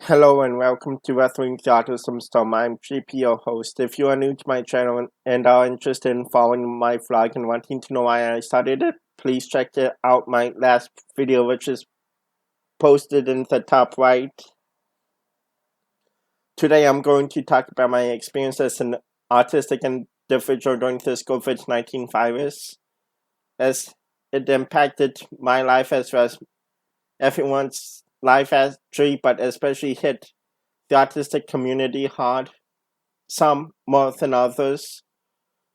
Hello and welcome to wxtheautismstorm. I'm JP, your host. If you are new to my channel and are interested in following my vlog and wanting to know why I started it, please check out my last video, which is posted in the top right. Today I'm going to talk about my experience as an autistic individual during this COVID-19 virus, as it impacted my life as well as everyone's life actually, but especially hit the autistic community hard, some more than others.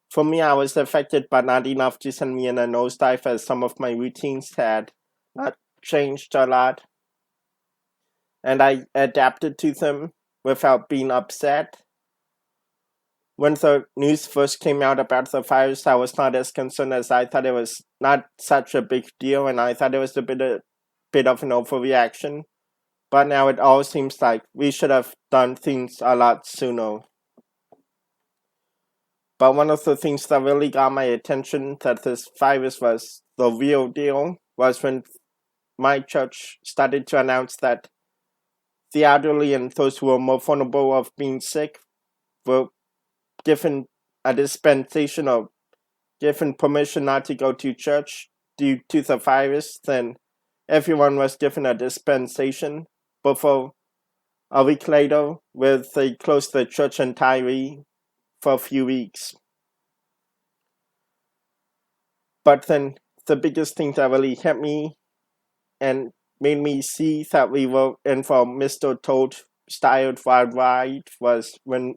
For me, I was affected, but not enough to send me in a nosedive, as some of my routines had not changed a lot, and I adapted to them without being upset. When the news first came out about the virus, I was not as concerned, as I thought it was not such a big deal, and I thought it was a bit of an overreaction. But now it all seems like we should have done things a lot sooner. But one of the things that really got my attention that this virus was the real deal was when my church started to announce that the elderly and those who were more vulnerable of being sick were given a dispensation or given permission not to go to church due to the virus. Then everyone was given a dispensation before a week later, where they closed the church entirely for a few weeks. But then the biggest thing that really hit me and made me see that we were in for Mr. Toad styled worldwide was when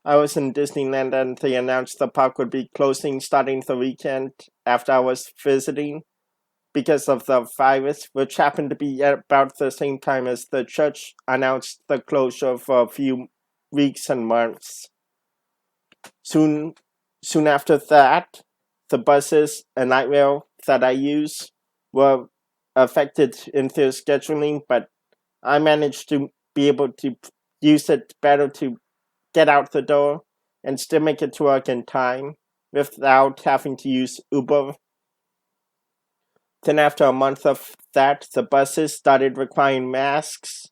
I was in Disneyland and they announced the park would be closing starting the weekend after I was visiting because of the virus, which happened to be at about the same time as the church announced the closure for a few weeks and months. Soon after that, the buses and light rail that I use were affected in their scheduling, but I managed to be able to use it better to get out the door and still make it to work in time without having to use Uber. Then after a month of that, the buses started requiring masks,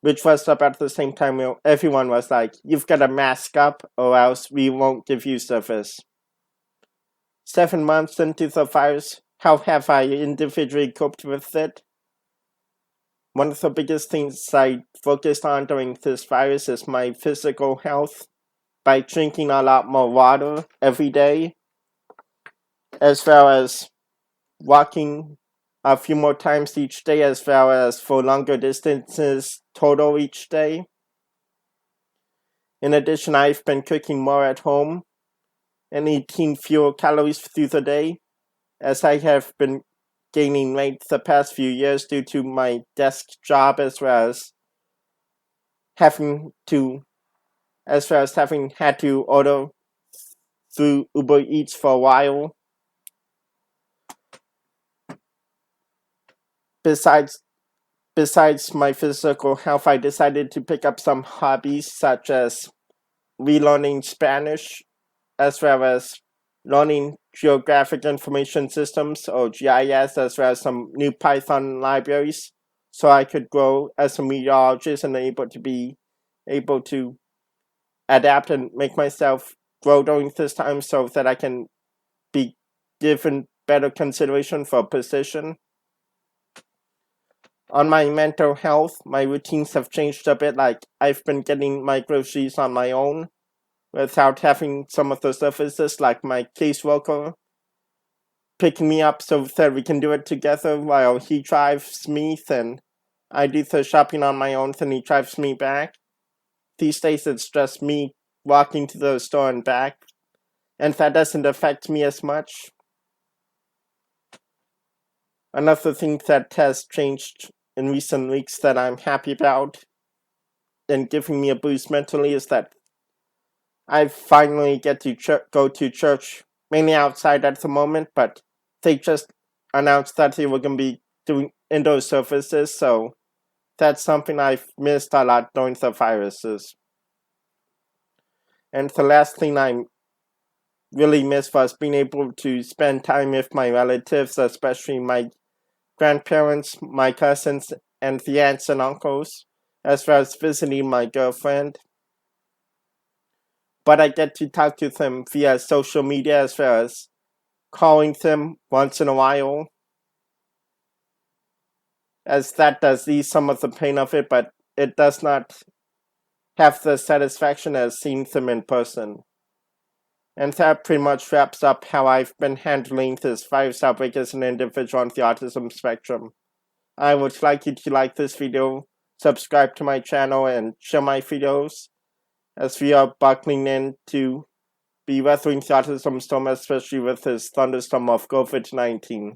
which was about the same time everyone was like, you've got to mask up or else we won't give you service. 7 months into the virus, how have I individually coped with it? One of the biggest things I focused on during this virus is my physical health by drinking a lot more water every day, as well as walking a few more times each day, as well as for longer distances total each day. In addition, I've been cooking more at home and eating fewer calories through the day, as I have been gaining weight the past few years due to my desk job, as well as having had to order through Uber Eats for a while. Besides my physical health, I decided to pick up some hobbies such as relearning Spanish, as well as learning geographic information systems or GIS, as well as some new Python libraries, so I could grow as a meteorologist and able to adapt and make myself grow during this time so that I can be given better consideration for a position. On my mental health, my routines have changed a bit. Like, I've been getting my groceries on my own without having some of the services like my caseworker picking me up so that we can do it together while he drives me, then I do the shopping on my own, then he drives me back. These days it's just me walking to the store and back, and that doesn't affect me as much. Another thing that has changed in recent weeks that I'm happy about and giving me a boost mentally is that I finally get to go to church, mainly outside at the moment, but they just announced that they were going to be doing indoor services, so that's something I've missed a lot during the viruses. And the last thing I really missed was being able to spend time with my relatives, especially my grandparents, my cousins, and the aunts and uncles, as well as visiting my girlfriend. But I get to talk to them via social media as well as calling them once in a while, as that does ease some of the pain of it, but it does not have the satisfaction as seeing them in person. And that pretty much wraps up how I've been handling this virus outbreak as an individual on the autism spectrum. I would like you to like this video, subscribe to my channel, and share my videos, as we are buckling in to be weathering the autism storm, especially with this thunderstorm of COVID-19.